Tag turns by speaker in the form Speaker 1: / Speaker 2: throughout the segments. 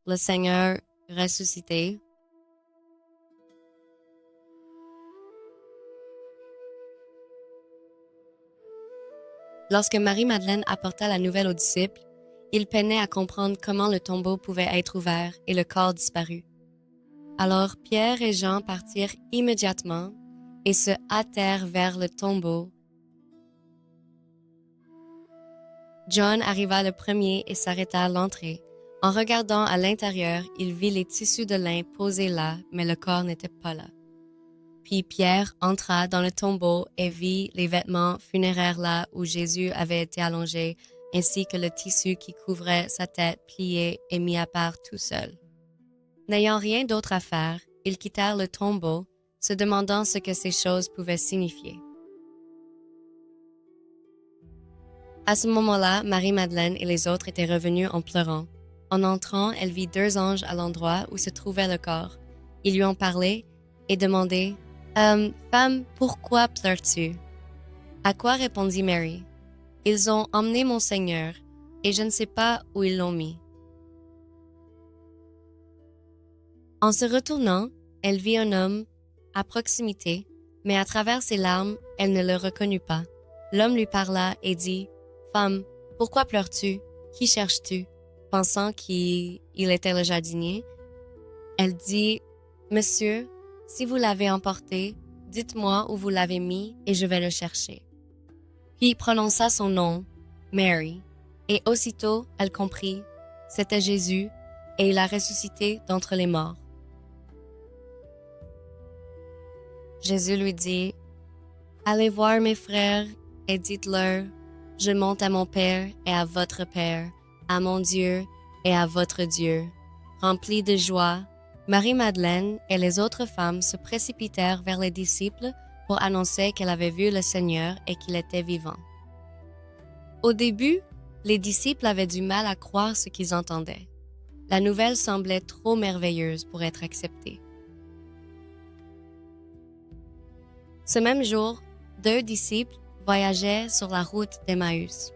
Speaker 1: le Seigneur ressuscité. Lorsque Marie-Madeleine apporta la nouvelle aux disciples, ils peinaient à comprendre comment le tombeau pouvait être ouvert et le corps disparu. Alors Pierre et Jean partirent immédiatement et se hâtèrent vers le tombeau. John arriva le premier et s'arrêta à l'entrée. En regardant à l'intérieur, il vit les tissus de lin posés là, mais le corps n'était pas là. Puis Pierre entra dans le tombeau et vit les vêtements funéraires là où Jésus avait été allongé, ainsi que le tissu qui couvrait sa tête plié et mis à part tout seul. N'ayant rien d'autre à faire, ils quittèrent le tombeau, se demandant ce que ces choses pouvaient signifier. À ce moment-là, Marie-Madeleine et les autres étaient revenus en pleurant. En entrant, elle vit 2 anges à l'endroit où se trouvait le corps. Ils lui ont parlé et demandé « Femme, pourquoi pleures-tu » À quoi répondit Mary « Ils ont emmené mon Seigneur, et je ne sais pas où ils l'ont mis. » En se retournant, elle vit un homme à proximité, mais à travers ses larmes, elle ne le reconnut pas. L'homme lui parla et dit « Femme, pourquoi pleures-tu? Qui cherches-tu? » Pensant qu'il était le jardinier, elle dit « Monsieur, si vous l'avez emporté, dites-moi où vous l'avez mis et je vais le chercher. » Puis il prononça son nom, Mary, et aussitôt elle comprit, c'était Jésus et il a ressuscité d'entre les morts. Jésus lui dit, « Allez voir mes frères et dites-leur, je monte à mon Père et à votre Père, à mon Dieu et à votre Dieu. » Remplie de joie, Marie-Madeleine et les autres femmes se précipitèrent vers les disciples pour annoncer qu'elle avait vu le Seigneur et qu'il était vivant. Au début, les disciples avaient du mal à croire ce qu'ils entendaient. La nouvelle semblait trop merveilleuse pour être acceptée. Ce même jour, 2 disciples voyageaient sur la route d'Emmaüs.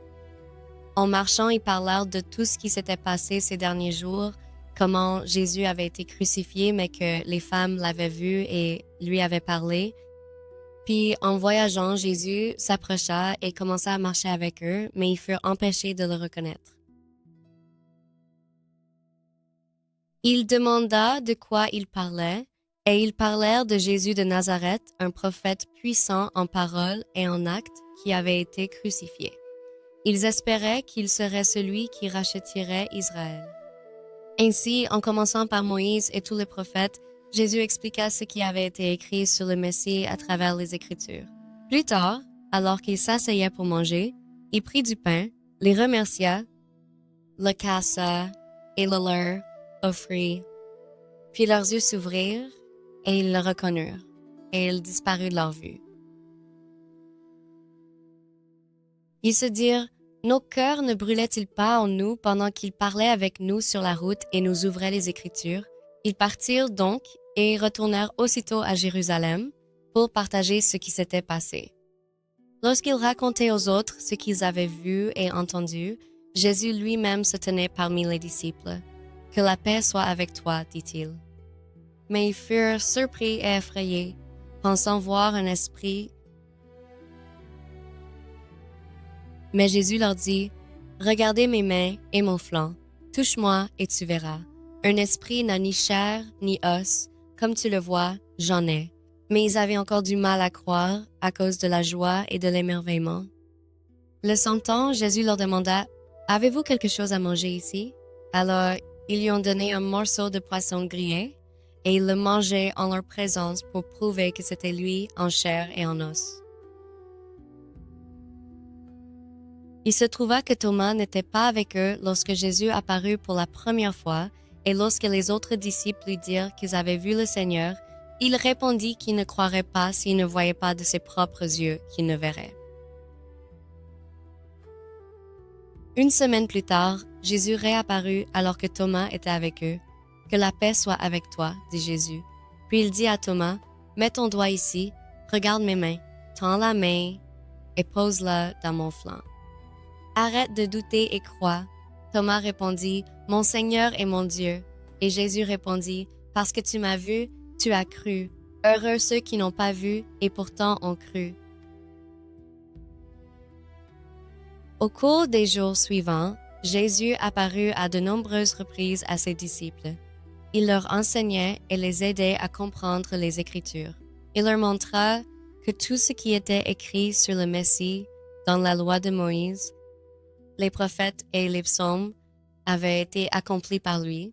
Speaker 1: En marchant, ils parlèrent de tout ce qui s'était passé ces derniers jours, comment Jésus avait été crucifié, mais que les femmes l'avaient vu et lui avaient parlé. Puis, en voyageant, Jésus s'approcha et commença à marcher avec eux, mais ils furent empêchés de le reconnaître. Il demanda de quoi il parlait, et ils parlèrent de Jésus de Nazareth, un prophète puissant en parole et en actes qui avait été crucifié. Ils espéraient qu'il serait celui qui rachèterait Israël. Ainsi, en commençant par Moïse et tous les prophètes, Jésus expliqua ce qui avait été écrit sur le Messie à travers les Écritures. Plus tard, alors qu'ils s'asseyaient pour manger, il prit du pain, les remercia, le cassa et le leur offrit. Puis leurs yeux s'ouvrirent et ils le reconnurent, et il disparut de leur vue. Ils se dirent, nos cœurs ne brûlaient-ils pas en nous pendant qu'il parlait avec nous sur la route et nous ouvrait les Écritures? Ils partirent donc et retournèrent aussitôt à Jérusalem pour partager ce qui s'était passé. Lorsqu'ils racontaient aux autres ce qu'ils avaient vu et entendu, Jésus lui-même se tenait parmi les disciples. « Que la paix soit avec toi, dit-il. » Mais ils furent surpris et effrayés, pensant voir un esprit. Mais Jésus leur dit, « Regardez mes mains et mon flanc, touche-moi et tu verras. Un esprit n'a ni chair ni os, comme tu le vois, j'en ai. » Mais ils avaient encore du mal à croire à cause de la joie et de l'émerveillement. Le sentant, Jésus leur demanda, « Avez-vous quelque chose à manger ici? » Alors, ils lui ont donné un morceau de poisson grillé, et il le mangeait en leur présence pour prouver que c'était lui en chair et en os. Il se trouva que Thomas n'était pas avec eux lorsque Jésus apparut pour la première fois, et lorsque les autres disciples lui dirent qu'ils avaient vu le Seigneur, il répondit qu'il ne croirait pas s'il ne voyait pas de ses propres yeux qu'il ne verrait. Une semaine plus tard, Jésus réapparut alors que Thomas était avec eux. « Que la paix soit avec toi, dit Jésus. Puis il dit à Thomas, « Mets ton doigt ici, regarde mes mains, tends la main et pose-la dans mon flanc. Arrête de douter et crois. » Thomas répondit, « Mon Seigneur et mon Dieu. » Et Jésus répondit, « Parce que tu m'as vu, tu as cru. Heureux ceux qui n'ont pas vu et pourtant ont cru. » Au cours des jours suivants, Jésus apparut à de nombreuses reprises à ses disciples. Il leur enseignait et les aidait à comprendre les Écritures. Il leur montra que tout ce qui était écrit sur le Messie dans la loi de Moïse, les prophètes et les psaumes avait été accompli par lui.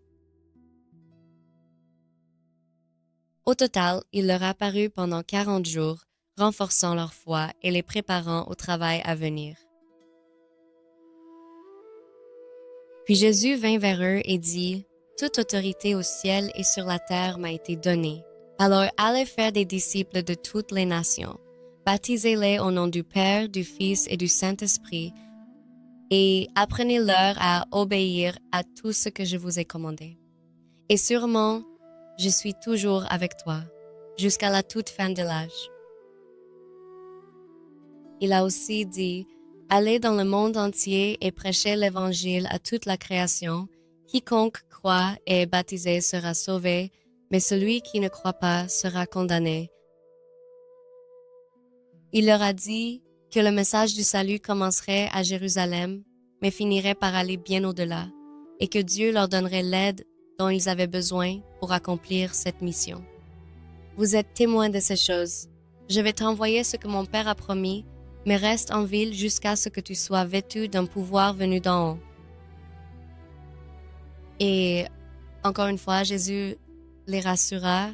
Speaker 1: Au total, il leur apparut pendant 40 jours, renforçant leur foi et les préparant au travail à venir. Puis Jésus vint vers eux et dit, « Toute autorité au ciel et sur la terre m'a été donnée. Alors allez faire des disciples de toutes les nations. Baptisez-les au nom du Père, du Fils et du Saint-Esprit, et apprenez-leur à obéir à tout ce que je vous ai commandé. Et sûrement, je suis toujours avec toi, jusqu'à la toute fin de l'âge. » Il a aussi dit, « Allez dans le monde entier et prêchez l'Évangile à toute la création. Quiconque croit et est baptisé sera sauvé, mais celui qui ne croit pas sera condamné. » Il leur a dit que le message du salut commencerait à Jérusalem, mais finirait par aller bien au-delà, et que Dieu leur donnerait l'aide dont ils avaient besoin pour accomplir cette mission. « Vous êtes témoins de ces choses. Je vais t'envoyer ce que mon Père a promis, mais reste en ville jusqu'à ce que tu sois vêtu d'un pouvoir venu d'en haut. » Et encore une fois, Jésus les rassura.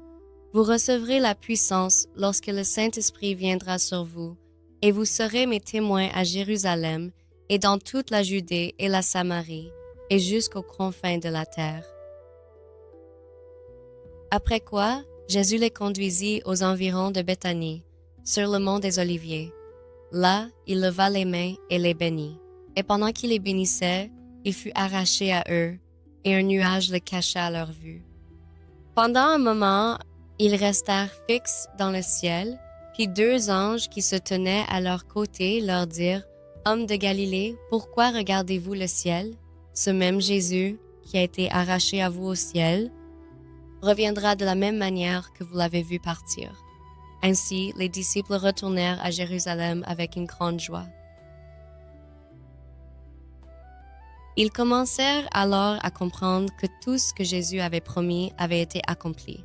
Speaker 1: « Vous recevrez la puissance lorsque le Saint-Esprit viendra sur vous, et vous serez mes témoins à Jérusalem et dans toute la Judée et la Samarie, et jusqu'aux confins de la terre. » Après quoi, Jésus les conduisit aux environs de Béthanie, sur le mont des Oliviers. Là, il leva les mains et les bénit. Et pendant qu'il les bénissait, il fut arraché à eux, et un nuage le cacha à leur vue. Pendant un moment, ils restèrent fixes dans le ciel, puis 2 anges qui se tenaient à leur côté leur dirent, « Hommes de Galilée, pourquoi regardez-vous le ciel? Ce même Jésus, qui a été arraché à vous au ciel, reviendra de la même manière que vous l'avez vu partir. » Ainsi, les disciples retournèrent à Jérusalem avec une grande joie. Ils commencèrent alors à comprendre que tout ce que Jésus avait promis avait été accompli.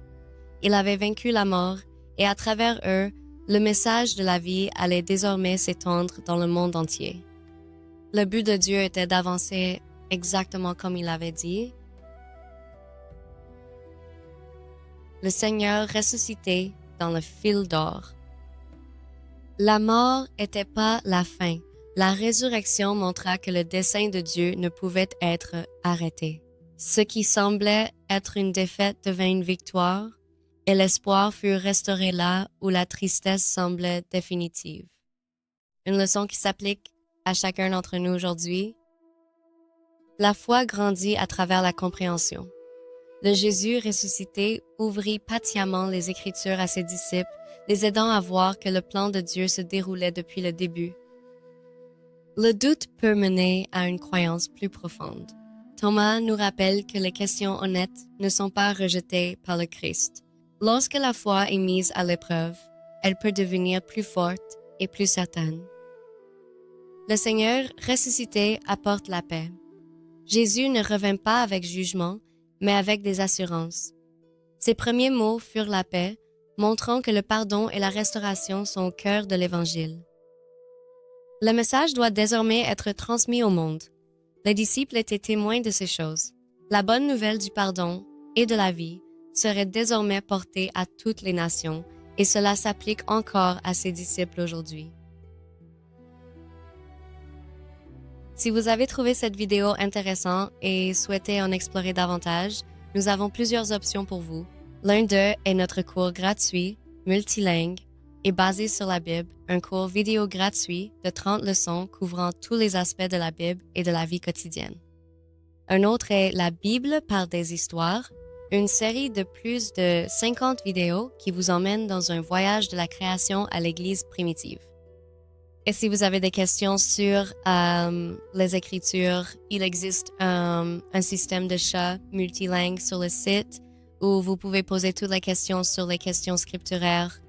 Speaker 1: Il avait vaincu la mort, et à travers eux, le message de la vie allait désormais s'étendre dans le monde entier. Le but de Dieu était d'avancer exactement comme il avait dit. Le Seigneur ressuscité dans le fil d'or. La mort n'était pas la fin. La résurrection montra que le dessein de Dieu ne pouvait être arrêté. Ce qui semblait être une défaite devint une victoire, et l'espoir fut restauré là où la tristesse semblait définitive. Une leçon qui s'applique à chacun d'entre nous aujourd'hui. La foi grandit à travers la compréhension. Le Jésus ressuscité ouvrit patiemment les Écritures à ses disciples, les aidant à voir que le plan de Dieu se déroulait depuis le début. Le doute peut mener à une croyance plus profonde. Thomas nous rappelle que les questions honnêtes ne sont pas rejetées par le Christ. Lorsque la foi est mise à l'épreuve, elle peut devenir plus forte et plus certaine. Le Seigneur ressuscité apporte la paix. Jésus ne revint pas avec jugement, mais avec des assurances. Ses premiers mots furent la paix, montrant que le pardon et la restauration sont au cœur de l'Évangile. Le message doit désormais être transmis au monde. Les disciples étaient témoins de ces choses. La bonne nouvelle du pardon et de la vie serait désormais portée à toutes les nations, et cela s'applique encore à ses disciples aujourd'hui. Si vous avez trouvé cette vidéo intéressante et souhaitez en explorer davantage, nous avons plusieurs options pour vous. L'un d'eux est notre cours gratuit, multilingue et basé sur la Bible, un cours vidéo gratuit de 30 leçons couvrant tous les aspects de la Bible et de la vie quotidienne. Un autre est la Bible par des histoires, une série de plus de 50 vidéos qui vous emmène dans un voyage de la création à l'Église primitive. Et si vous avez des questions sur les écritures, il existe un système de chat multilingue sur le site où vous pouvez poser toutes les questions sur les questions scripturaires.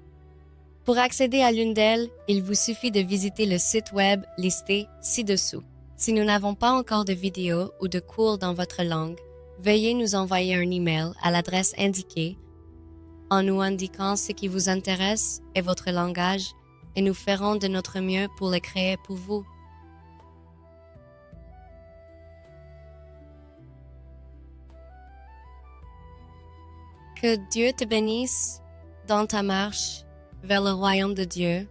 Speaker 1: Pour accéder à l'une d'elles, il vous suffit de visiter le site web listé ci-dessous. Si nous n'avons pas encore de vidéos ou de cours dans votre langue, veuillez nous envoyer un email à l'adresse indiquée en nous indiquant ce qui vous intéresse et votre langage, et nous ferons de notre mieux pour les créer pour vous. Que Dieu te bénisse dans ta marche vers le royaume de Dieu